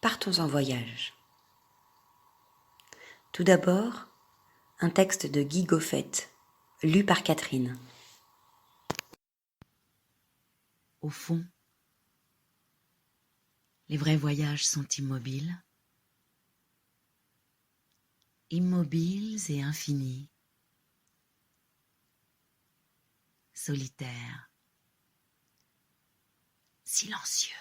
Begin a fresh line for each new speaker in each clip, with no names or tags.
partons en voyage. Tout d'abord, un texte de Guy Goffet, lu par Catherine.
Au fond, les vrais voyages sont immobiles, immobiles et infinis, solitaires, silencieux.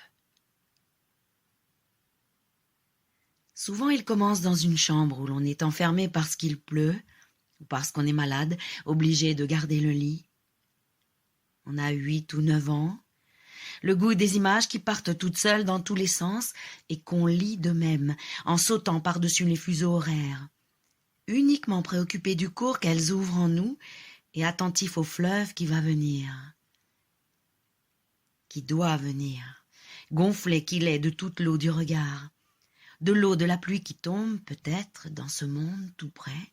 Souvent, ils commencent dans une chambre où l'on est enfermé parce qu'il pleut ou parce qu'on est malade, obligé de garder le lit. On a 8 ou 9 ans, le goût des images qui partent toutes seules dans tous les sens et qu'on lit de même, en sautant par-dessus les fuseaux horaires, uniquement préoccupés du cours qu'elles ouvrent en nous et attentifs au fleuve qui va venir, qui doit venir, gonflé qu'il est de toute l'eau du regard, de l'eau de la pluie qui tombe peut-être dans ce monde tout près,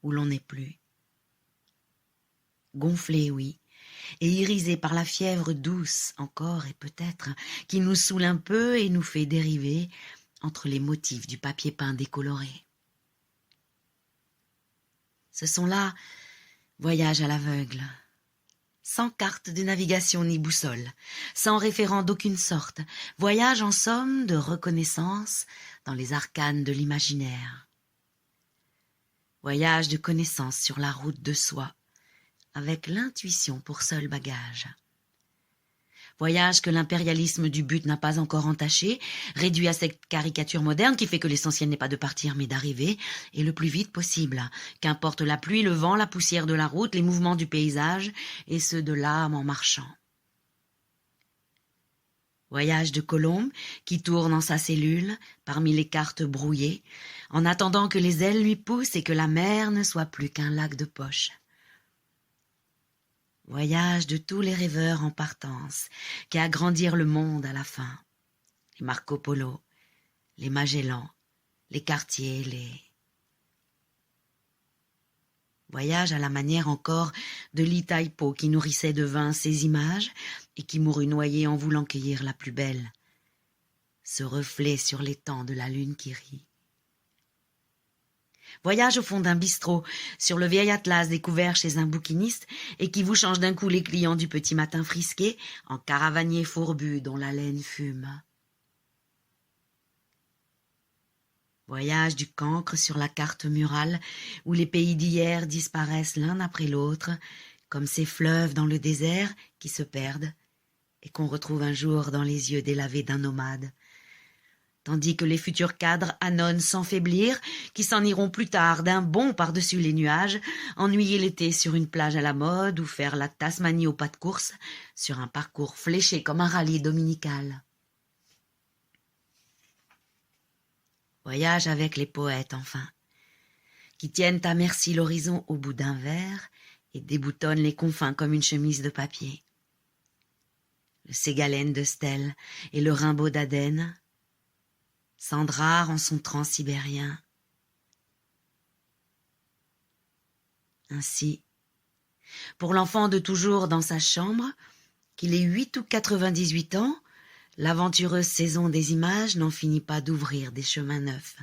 où l'on n'est plus. Gonflé, oui, et irisé par la fièvre douce encore et peut-être, qui nous saoule un peu et nous fait dériver entre les motifs du papier peint décoloré. Ce sont là voyages à l'aveugle, sans carte de navigation ni boussole, sans référent d'aucune sorte, voyage en somme de reconnaissance dans les arcanes de l'imaginaire. Voyage de connaissance sur la route de soi, avec l'intuition pour seul bagage. Voyage que l'impérialisme du but n'a pas encore entaché, réduit à cette caricature moderne qui fait que l'essentiel n'est pas de partir mais d'arriver, et le plus vite possible, qu'importe la pluie, le vent, la poussière de la route, les mouvements du paysage et ceux de l'âme en marchant. Voyage de Colombe qui tourne en sa cellule, parmi les cartes brouillées, en attendant que les ailes lui poussent et que la mer ne soit plus qu'un lac de poche. Voyage de tous les rêveurs en partance, qui agrandirent le monde à la fin. Les Marco Polo, les Magellan, les Cartier, les... Voyage à la manière encore de Li Taipo qui nourrissait de vin ses images et qui mourut noyé en voulant cueillir la plus belle. Ce reflet sur l'étang de la lune qui rit. Voyage au fond d'un bistrot, sur le vieil atlas découvert chez un bouquiniste et qui vous change d'un coup les clients du petit matin frisqué en caravaniers fourbus dont la laine fume. Voyage du cancre sur la carte murale où les pays d'hier disparaissent l'un après l'autre, comme ces fleuves dans le désert qui se perdent et qu'on retrouve un jour dans les yeux délavés d'un nomade. Tandis que les futurs cadres annonnent sans faiblir, qui s'en iront plus tard d'un bond par-dessus les nuages, ennuyer l'été sur une plage à la mode ou faire la Tasmanie au pas de course, sur un parcours fléché comme un rallye dominical. Voyage avec les poètes, enfin, qui tiennent à merci l'horizon au bout d'un verre et déboutonnent les confins comme une chemise de papier. Le Ségalen de Stel et le Rimbaud d'Aden, Sandrard en son transsibérien. Ainsi, pour l'enfant de toujours dans sa chambre, qu'il ait 8 ou 98 ans, l'aventureuse saison des images n'en finit pas d'ouvrir des chemins neufs,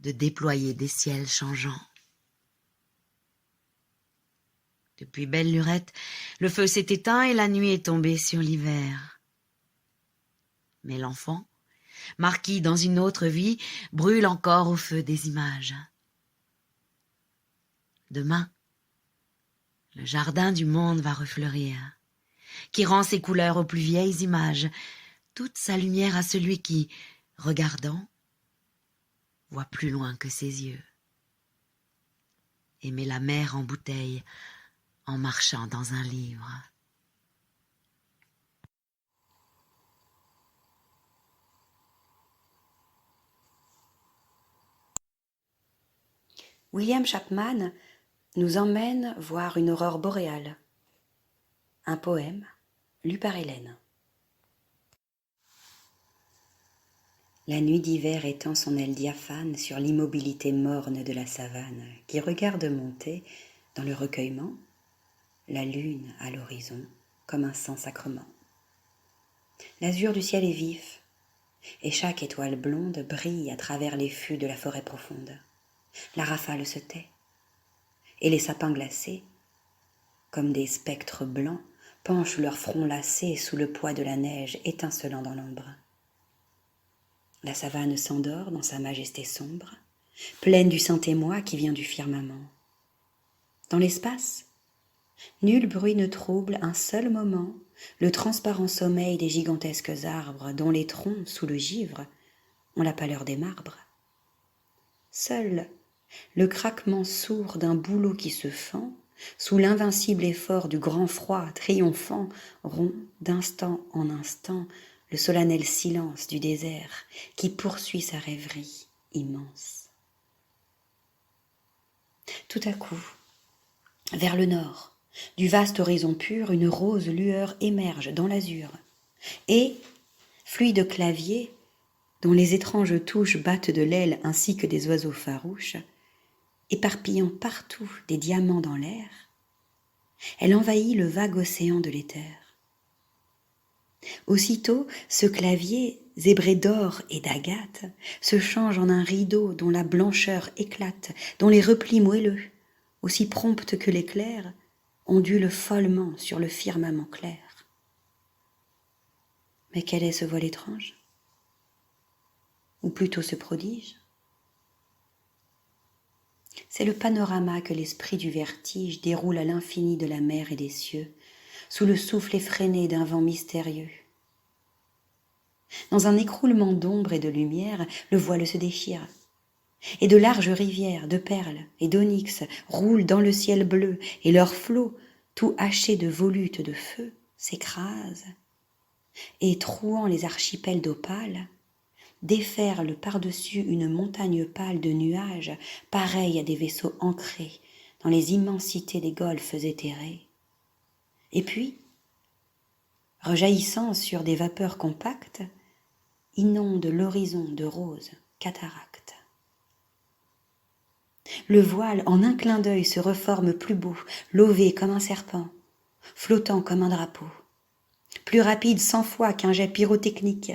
de déployer des ciels changeants. Depuis belle lurette, le feu s'est éteint et la nuit est tombée sur l'hiver. Mais l'enfant, marquis dans une autre vie, brûle encore au feu des images. Demain, le jardin du monde va refleurir, qui rend ses couleurs aux plus vieilles images, toute sa lumière à celui qui, regardant, voit plus loin que ses yeux, et met la mer en bouteille en marchant dans un livre.
William Chapman nous emmène voir une aurore boréale. Un poème lu par Hélène. La nuit d'hiver étend son aile diaphane sur l'immobilité morne de la savane, qui regarde monter, dans le recueillement, la lune à l'horizon comme un saint sacrement. L'azur du ciel est vif, et chaque étoile blonde brille à travers les fûts de la forêt profonde. La rafale se tait, et les sapins glacés, comme des spectres blancs, penchent leurs fronts lassés sous le poids de la neige étincelant dans l'ombre. La savane s'endort dans sa majesté sombre, pleine du saint émoi qui vient du firmament. Dans l'espace, nul bruit ne trouble un seul moment le transparent sommeil des gigantesques arbres dont les troncs, sous le givre, ont la pâleur des marbres. Seul le craquement sourd d'un bouleau qui se fend, sous l'invincible effort du grand froid triomphant, rompt d'instant en instant le solennel silence du désert qui poursuit sa rêverie immense. Tout à coup, vers le nord, du vaste horizon pur, une rose lueur émerge dans l'azur, et, fluide clavier, dont les étranges touches battent de l'aile ainsi que des oiseaux farouches, éparpillant partout des diamants dans l'air, elle envahit le vague océan de l'éther. Aussitôt, ce clavier, zébré d'or et d'agate, se change en un rideau dont la blancheur éclate, dont les replis moelleux, aussi promptes que l'éclair, ondulent follement sur le firmament clair. Mais quel est ce vol étrange? Ou plutôt ce prodige? C'est le panorama que l'esprit du vertige déroule à l'infini de la mer et des cieux, sous le souffle effréné d'un vent mystérieux. Dans un écroulement d'ombre et de lumière, le voile se déchire, et de larges rivières de perles et d'onyx roulent dans le ciel bleu, et leurs flots, tout hachés de volutes de feu, s'écrasent, et trouant les archipels d'opale, déferlent par-dessus une montagne pâle de nuages, pareils à des vaisseaux ancrés dans les immensités des golfes éthérés. Et puis, rejaillissant sur des vapeurs compactes, inondent l'horizon de roses cataractes. Le voile, en un clin d'œil, se reforme plus beau, lové comme un serpent, flottant comme un drapeau. Plus rapide 100 fois qu'un jet pyrotechnique,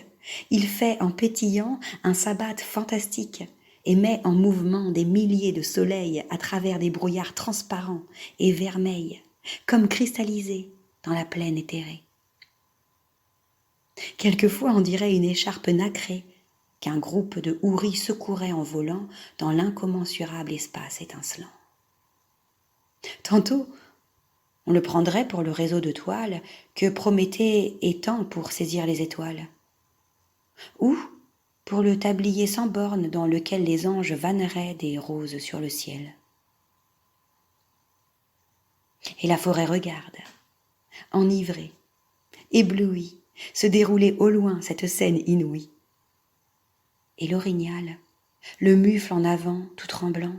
il fait en pétillant un sabbat fantastique et met en mouvement des milliers de soleils à travers des brouillards transparents et vermeils, comme cristallisés dans la plaine éthérée. Quelquefois on dirait une écharpe nacrée qu'un groupe de houris secourait en volant dans l'incommensurable espace étincelant. Tantôt, on le prendrait pour le réseau de toiles que Prométhée étend pour saisir les étoiles, ou pour le tablier sans bornes dans lequel les anges vanneraient des roses sur le ciel. Et la forêt regarde, enivrée, éblouie, se dérouler au loin cette scène inouïe. Et l'orignal, le mufle en avant, tout tremblant,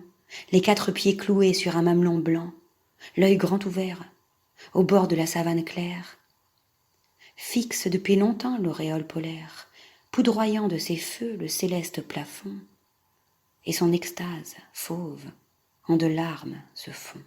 les 4 pieds cloués sur un mamelon blanc, l'œil grand ouvert, au bord de la savane claire, fixe depuis longtemps l'auréole polaire, poudroyant de ses feux le céleste plafond, et son extase fauve en de larmes se fond.